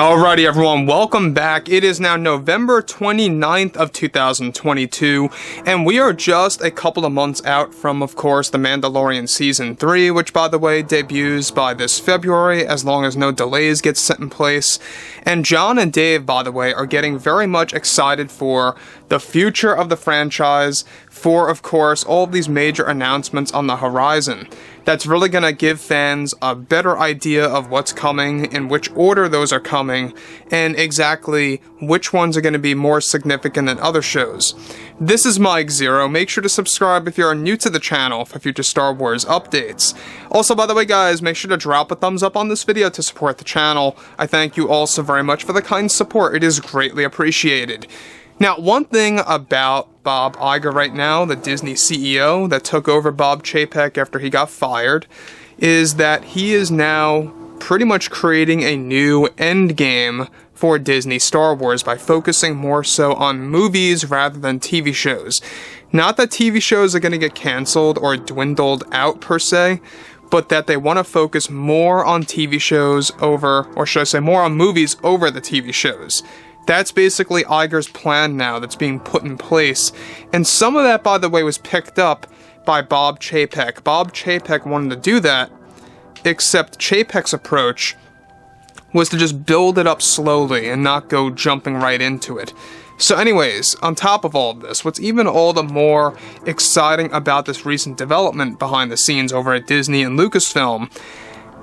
Alrighty everyone, welcome back. It is now November 29th of 2022, and we are just a couple of months out from, of course, The Mandalorian Season 3, which, by the way, debuts by this February, as long as no delays get set in place. And John and Dave, by the way, are getting very much excited for the future of the franchise, for, of course, all of these major announcements on the horizon. That's really going to give fans a better idea of what's coming, in which order those are coming, and exactly which ones are going to be more significant than other shows. This is Mike Zero. Make sure to subscribe if you are new to the channel for future Star Wars updates. Also, by the way, guys, make sure to drop a thumbs up on this video to support the channel. I thank you all so very much for the kind support. It is greatly appreciated. Now, one thing about Bob Iger right now, the Disney CEO that took over Bob Chapek after he got fired, is that he is now pretty much creating a new endgame for Disney Star Wars by focusing more so on movies rather than TV shows. Not that TV shows are going to get canceled or dwindled out per se, but that they want to focus more on TV shows over, or should I say more on movies over the TV shows. That's basically Iger's plan now that's being put in place. And some of that, by the way, was picked up by Bob Chapek. Bob Chapek wanted to do that, except Chapek's approach was to just build it up slowly and not go jumping right into it. So anyways, on top of all of this, what's even all the more exciting about this recent development behind the scenes over at Disney and Lucasfilm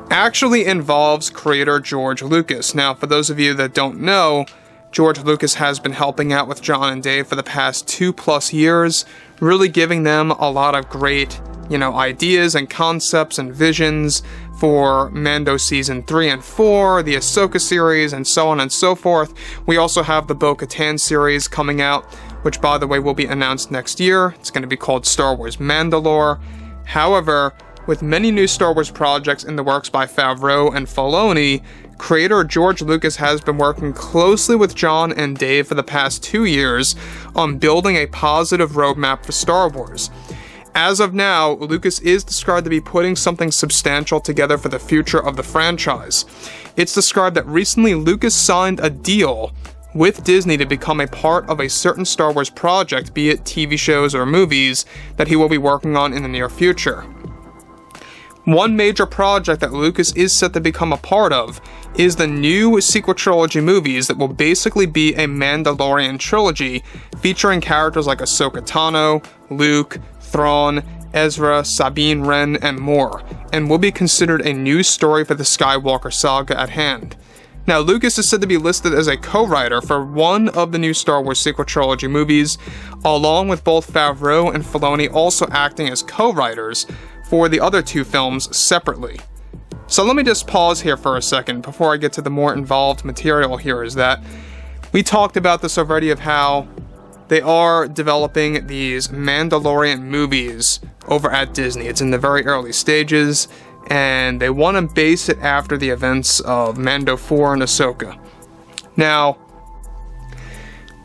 actually involves creator George Lucas. Now, for those of you that don't know, George Lucas has been helping out with John and Dave for the past 2+ years, really giving them a lot of great, ideas and concepts and visions for Mando Season 3 and 4, the Ahsoka series, and so on and so forth. We also have the Bo-Katan series coming out, which, by the way, will be announced next year. It's going to be called Star Wars Mandalore. However, with many new Star Wars projects in the works by Favreau and Filoni, creator George Lucas has been working closely with John and Dave for the past 2 years on building a positive roadmap for Star Wars. As of now, Lucas is described to be putting something substantial together for the future of the franchise. It's described that recently Lucas signed a deal with Disney to become a part of a certain Star Wars project, be it TV shows or movies, that he will be working on in the near future. One major project that Lucas is set to become a part of is the new sequel trilogy movies that will basically be a Mandalorian trilogy featuring characters like Ahsoka Tano, Luke, Thrawn, Ezra, Sabine Wren, and more, and will be considered a new story for the Skywalker saga at hand. Now, Lucas is said to be listed as a co-writer for one of the new Star Wars sequel trilogy movies, along with both Favreau and Filoni also acting as co-writers for the other two films separately. So let me just pause here for a second before I get to the more involved material here, is that we talked about this already of how they are developing these Mandalorian movies over at Disney. It's in the very early stages, and they want to base it after the events of Mando 4 and Ahsoka. Now,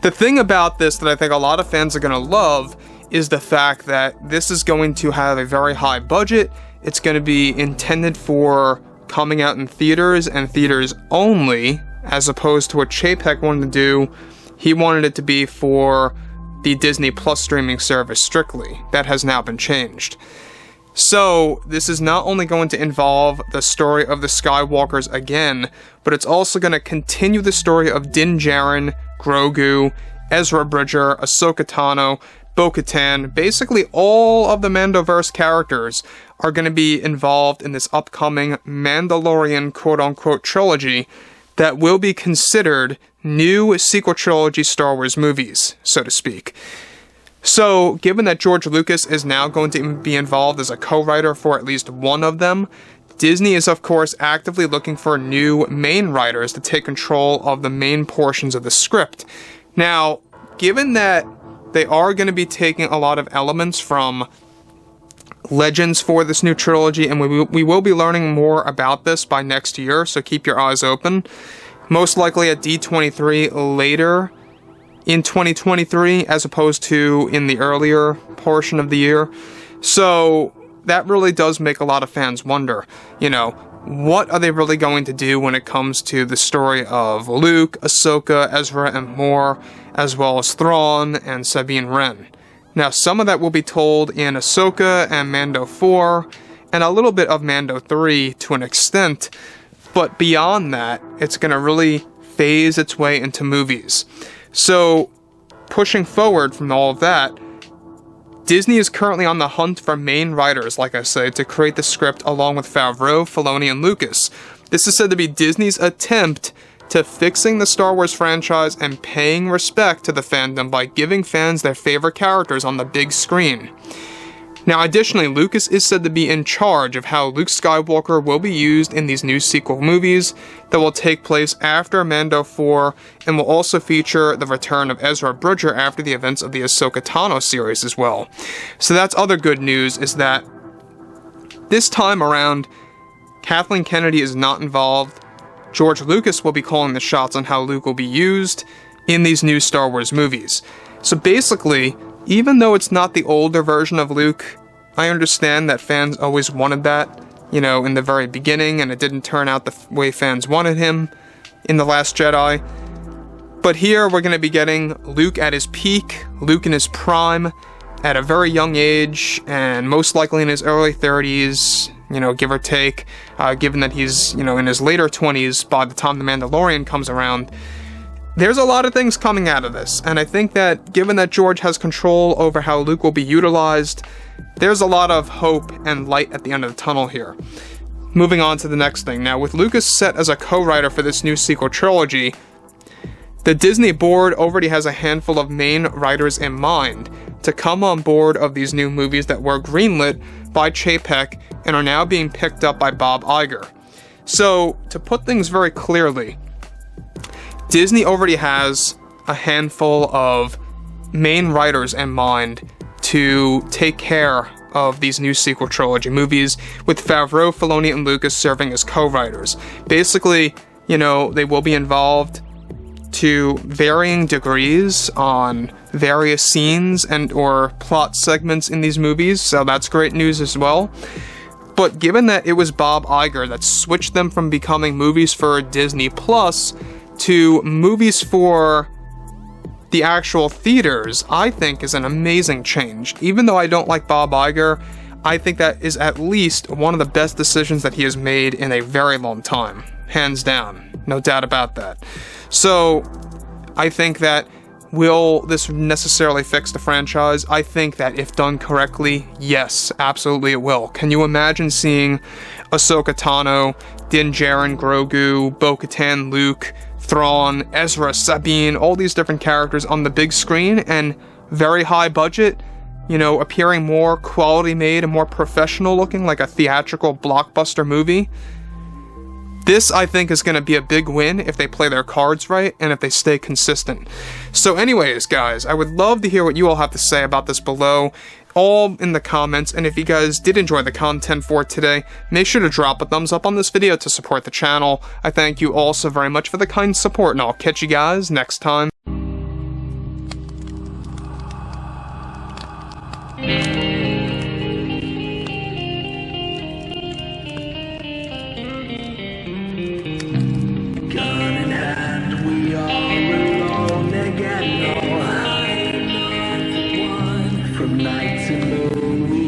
the thing about this that I think a lot of fans are going to love is the fact that this is going to have a very high budget. It's going to be intended for coming out in theaters and theaters only, as opposed to what Chapek wanted to do. He wanted it to be for the Disney Plus streaming service strictly. That has now been changed. So, this is not only going to involve the story of the Skywalkers again, but it's also going to continue the story of Din Djarin, Grogu, Ezra Bridger, Ahsoka Tano, Bo-Katan. Basically, all of the Mandoverse characters are going to be involved in this upcoming Mandalorian quote-unquote trilogy that will be considered new sequel trilogy Star Wars movies, so to speak. So, given that George Lucas is now going to be involved as a co-writer for at least one of them, Disney is of course actively looking for new main writers to take control of the main portions of the script. Now, given that they are going to be taking a lot of elements from Legends for this new trilogy, and we will be learning more about this by next year, so keep your eyes open. Most likely at D23 later in 2023, as opposed to in the earlier portion of the year. So that really does make a lot of fans wonder, what are they really going to do when it comes to the story of Luke, Ahsoka, Ezra, and more, as well as Thrawn and Sabine Wren. Now, some of that will be told in Ahsoka and Mando 4, and a little bit of Mando 3 to an extent, but beyond that, it's going to really phase its way into movies. So, pushing forward from all of that, Disney is currently on the hunt for main writers, like I said, to create the script along with Favreau, Filoni, and Lucas. This is said to be Disney's attempt to fixing the Star Wars franchise and paying respect to the fandom by giving fans their favorite characters on the big screen. Now, additionally, Lucas is said to be in charge of how Luke Skywalker will be used in these new sequel movies that will take place after Mando 4 and will also feature the return of Ezra Bridger after the events of the Ahsoka Tano series as well. So that's other good news, is that this time around, Kathleen Kennedy is not involved. George Lucas will be calling the shots on how Luke will be used in these new Star Wars movies. So basically, even though it's not the older version of Luke, I understand that fans always wanted that, in the very beginning, and it didn't turn out the way fans wanted him in The Last Jedi. But here we're going to be getting Luke at his peak, Luke in his prime, at a very young age, and most likely in his early 30s, give or take, given that he's, in his later 20s by the time The Mandalorian comes around. There's a lot of things coming out of this, and I think that given that George has control over how Luke will be utilized, there's a lot of hope and light at the end of the tunnel here. Moving on to the next thing. Now, with Lucas set as a co-writer for this new sequel trilogy, the Disney board already has a handful of main writers in mind to come on board of these new movies that were greenlit by Chapek and are now being picked up by Bob Iger. So, to put things very clearly, Disney already has a handful of main writers in mind to take care of these new sequel trilogy movies, with Favreau, Filoni, and Lucas serving as co-writers. Basically, they will be involved to varying degrees on various scenes and or plot segments in these movies, so that's great news as well. But given that it was Bob Iger that switched them from becoming movies for Disney Plus to movies for the actual theaters, I think is an amazing change. Even though I don't like Bob Iger, I think that is at least one of the best decisions that he has made in a very long time. Hands down. No doubt about that. So, I think that will this necessarily fix the franchise? I think that if done correctly, yes, absolutely it will. Can you imagine seeing Ahsoka Tano, Din Djarin, Grogu, Bo-Katan, Luke, Thrawn, Ezra, Sabine, all these different characters on the big screen and very high budget, appearing more quality made and more professional looking, like a theatrical blockbuster movie? This, I think, is going to be a big win if they play their cards right and if they stay consistent. So anyways, guys, I would love to hear what you all have to say about this below, all in the comments, and if you guys did enjoy the content for today, make sure to drop a thumbs up on this video to support the channel. I thank you all so very much for the kind support, and I'll catch you guys next time. From night to moon,